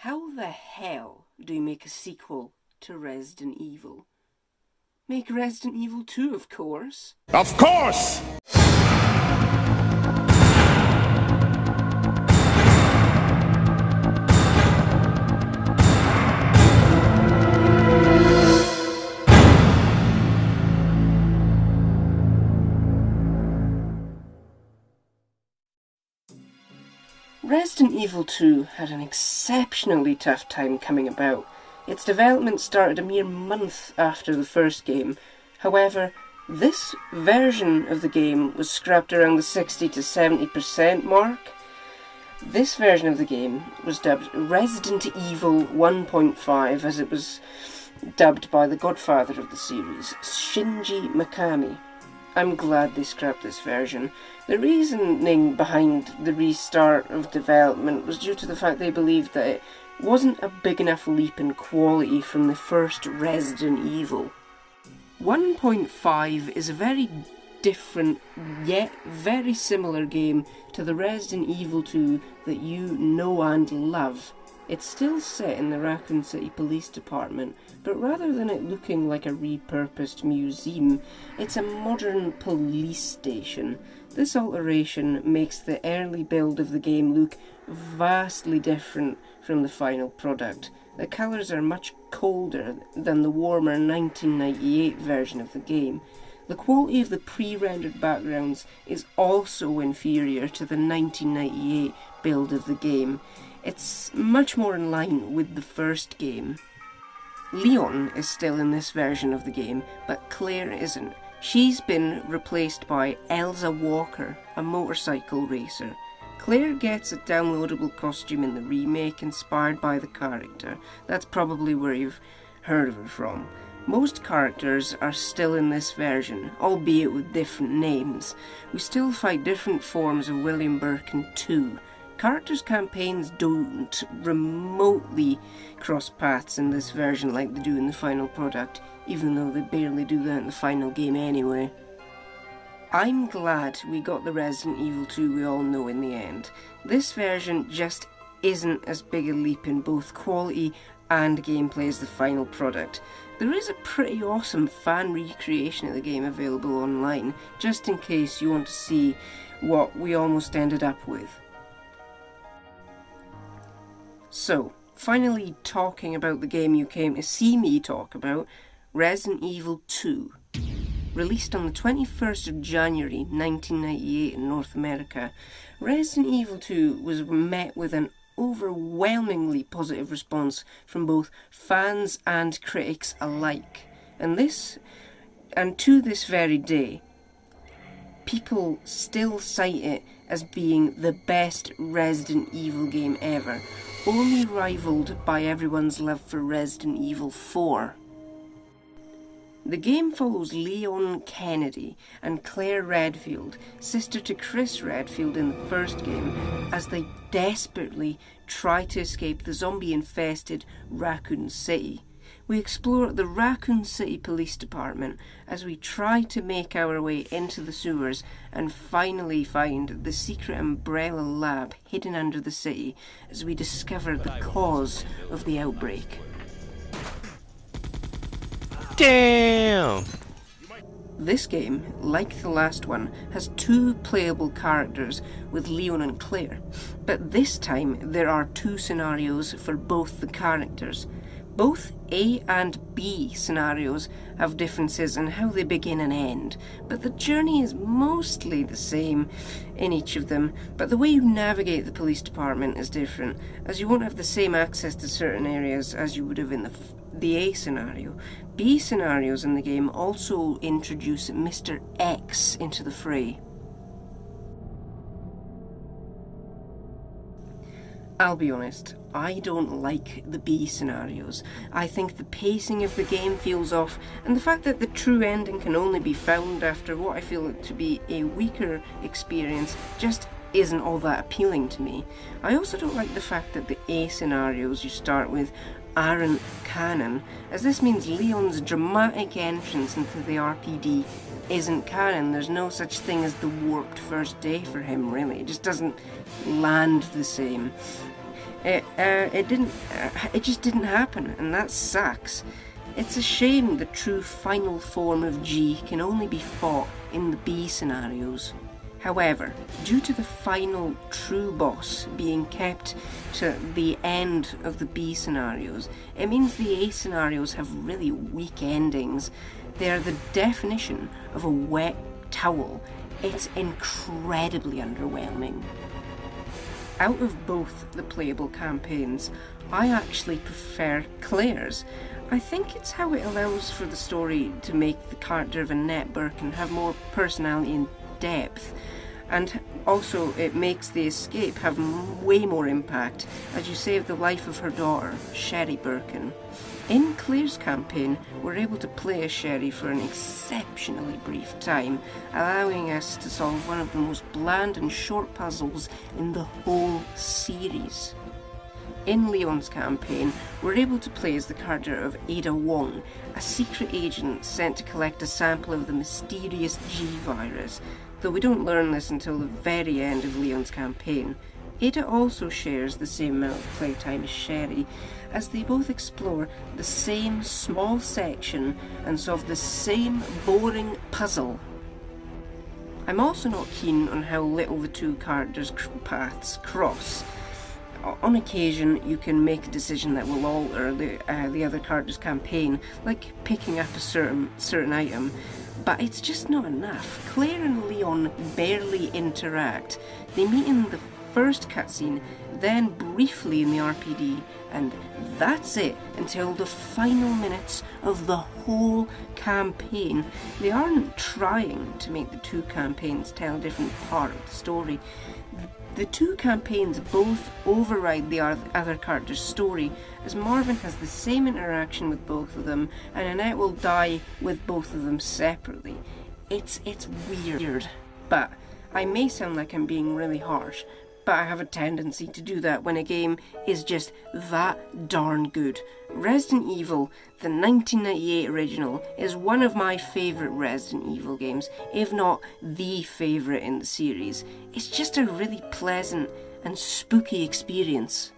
How the hell do you make a sequel to Resident Evil? Make Resident Evil 2, of course. Of course! Resident Evil 2 had an exceptionally tough time coming about. Its development started a mere month after the first game. However, this version of the game was scrapped around the 60 to 70% mark. This version of the game was dubbed Resident Evil 1.5, as it was dubbed by the godfather of the series, Shinji Mikami. I'm glad they scrapped this version. The reasoning behind the restart of development was due to the fact they believed that it wasn't a big enough leap in quality from the first Resident Evil. 1.5 is a very different, yet very similar game to the Resident Evil 2 that you know and love. It's still set in the Raccoon City Police Department, but rather than it looking like a repurposed museum, it's a modern police station. This alteration makes the early build of the game look vastly different from the final product. The colours are much colder than the warmer 1998 version of the game. The quality of the pre-rendered backgrounds is also inferior to the 1998 build of the game. It's much more in line with the first game. Leon is still in this version of the game, but Claire isn't. She's been replaced by Elsa Walker, a motorcycle racer. Claire gets a downloadable costume in the remake inspired by the character. That's probably where you've heard of her from. Most characters are still in this version, albeit with different names. We still fight different forms of William Birkin 2. Characters' campaigns don't remotely cross paths in this version like they do in the final product, even though they barely do that in the final game anyway. I'm glad we got the Resident Evil 2 we all know in the end. This version just isn't as big a leap in both quality and gameplay as the final product. There is a pretty awesome fan recreation of the game available online, just in case you want to see what we almost ended up with. So, finally talking about the game you came to see me talk about, Resident Evil 2. Released on the 21st of January 1998 in North America, Resident Evil 2 was met with an overwhelmingly positive response from both fans and critics alike. And to this very day, people still cite it as being the best Resident Evil game ever, only rivalled by everyone's love for Resident Evil 4. The game follows Leon Kennedy and Claire Redfield, sister to Chris Redfield in the first game, as they desperately try to escape the zombie-infested Raccoon City. We explore the Raccoon City Police Department as we try to make our way into the sewers and finally find the secret Umbrella lab hidden under the city as we discover the cause of the outbreak. Damn! This game, like the last one, has two playable characters with Leon and Claire, but this time there are two scenarios for both the characters. Both A and B scenarios have differences in how they begin and end, but the journey is mostly the same in each of them, but the way you navigate the police department is different, as you won't have the same access to certain areas as you would have in the A scenario. B scenarios in the game also introduce Mr. X into the fray. I'll be honest, I don't like the B scenarios. I think the pacing of the game feels off, and the fact that the true ending can only be found after what I feel to be a weaker experience just isn't all that appealing to me. I also don't like the fact that the A scenarios you start with aren't canon, as this means Leon's dramatic entrance into the RPD isn't canon. There's no such thing as the warped first day for him, really. It just doesn't land the same. It just didn't happen, and that sucks. It's a shame the true final form of G can only be fought in the B scenarios. However, due to the final true boss being kept to the end of the B scenarios, it means the A scenarios have really weak endings. They are the definition of a wet towel. It's incredibly underwhelming. Out of both the playable campaigns, I actually prefer Claire's. I think it's how it allows for the story to make the character of Annette Birkin have more personality and depth, and also it makes the escape have way more impact as you save the life of her daughter, Sherry Birkin. In Claire's campaign, we're able to play as Sherry for an exceptionally brief time, allowing us to solve one of the most bland and short puzzles in the whole series. In Leon's campaign, we're able to play as the character of Ada Wong, a secret agent sent to collect a sample of the mysterious G virus, though we don't learn this until the very end of Leon's campaign. Ada also shares the same amount of playtime as Sherry, as they both explore the same small section and solve the same boring puzzle. I'm also not keen on how little the two characters' paths cross. On occasion, you can make a decision that will alter the other character's campaign, like picking up a certain item, but it's just not enough. Claire and Leon barely interact. They meet in the first cutscene, then briefly in the RPD, and that's it until the final minutes of the whole campaign. They aren't trying to make the two campaigns tell a different part of the story. The two campaigns both override the other character's story, as Marvin has the same interaction with both of them, and Annette will die with both of them separately. It's weird. But I may sound like I'm being really harsh, but I have a tendency to do that when a game is just that darn good. Resident Evil, the 1998 original, is one of my favourite Resident Evil games, if not the favourite in the series. It's just a really pleasant and spooky experience.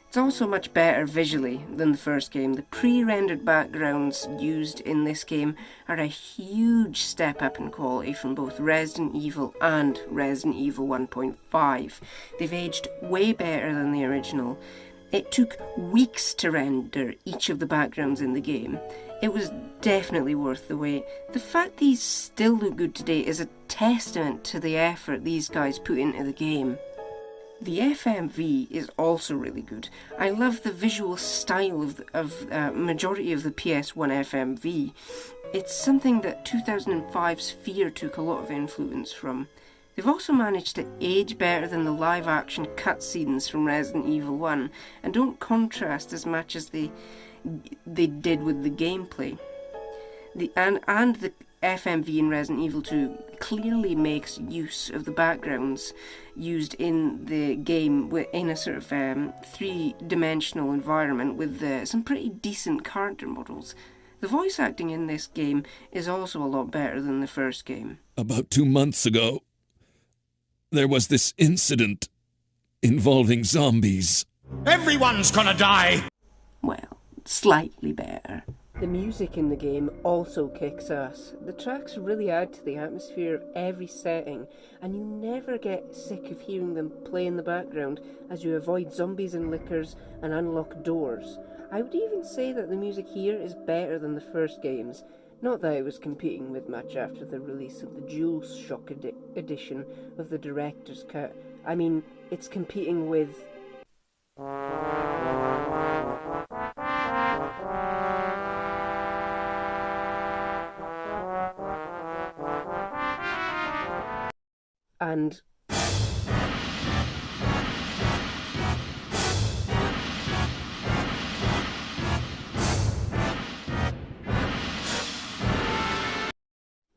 It's also much better visually than the first game. The pre-rendered backgrounds used in this game are a huge step up in quality from both Resident Evil and Resident Evil 1.5. They've aged way better than the original. It took weeks to render each of the backgrounds in the game. It was definitely worth the wait. The fact these still look good today is a testament to the effort these guys put into the game. The FMV is also really good. I love the visual style of majority of the PS1 FMV. It's something that 2005's Fear took a lot of influence from. They've also managed to age better than the live-action cutscenes from Resident Evil 1, and don't contrast as much as they did with the gameplay. The FMV in Resident Evil 2 clearly makes use of the backgrounds used in the game in a sort of three-dimensional environment with some pretty decent character models. The voice acting in this game is also a lot better than the first game. About 2 months ago, there was this incident involving zombies. Everyone's gonna die! Well, slightly better. The music in the game also kicks ass. The tracks really add to the atmosphere of every setting, and you never get sick of hearing them play in the background as you avoid zombies and lickers and unlock doors. I would even say that the music here is better than the first games. Not that it was competing with much after the release of the DualShock edition of the director's cut. I mean, it's competing with... and...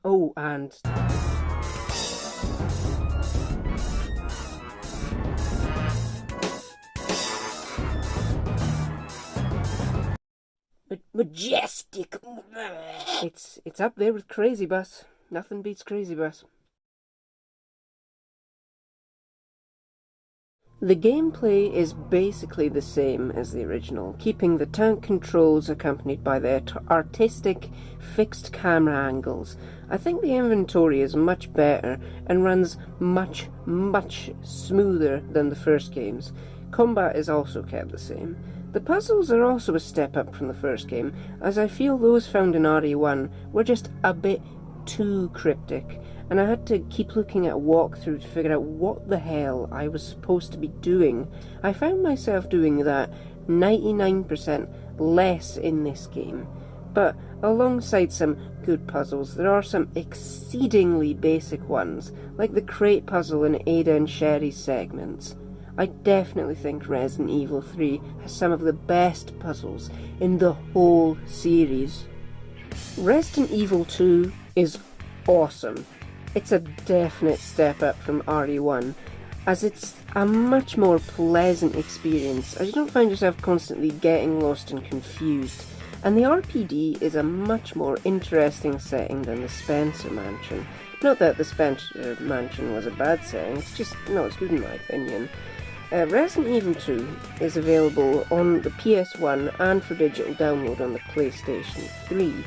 oh, and... majestic. It's up there with Crazy Bus. Nothing beats Crazy Bus. The gameplay is basically the same as the original, keeping the tank controls accompanied by the artistic fixed camera angles. I think the inventory is much better and runs much smoother than the first games. Combat is also kept the same. The puzzles are also a step up from the first game, as I feel those found in RE1 were just a bit too cryptic, and I had to keep looking at walkthrough to figure out what the hell I was supposed to be doing. I found myself doing that 99% less in this game. But alongside some good puzzles, there are some exceedingly basic ones, like the crate puzzle in Ada and Sherry's segments. I definitely think Resident Evil 3 has some of the best puzzles in the whole series. Resident Evil 2 is awesome. It's a definite step up from RE1, as it's a much more pleasant experience, as you don't find yourself constantly getting lost and confused, and the RPD is a much more interesting setting than the Spencer Mansion. Not that the Spencer Mansion was a bad setting, it's good in my opinion. Resident Evil 2 is available on the PS1 and for digital download on the PlayStation 3.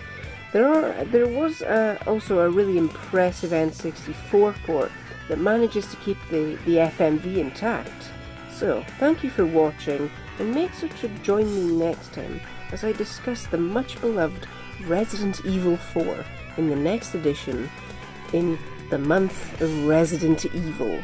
There was also a really impressive N64 port that manages to keep the FMV intact. So, thank you for watching, and make sure to join me next time as I discuss the much beloved Resident Evil 4 in the next edition in the month of Resident Evil.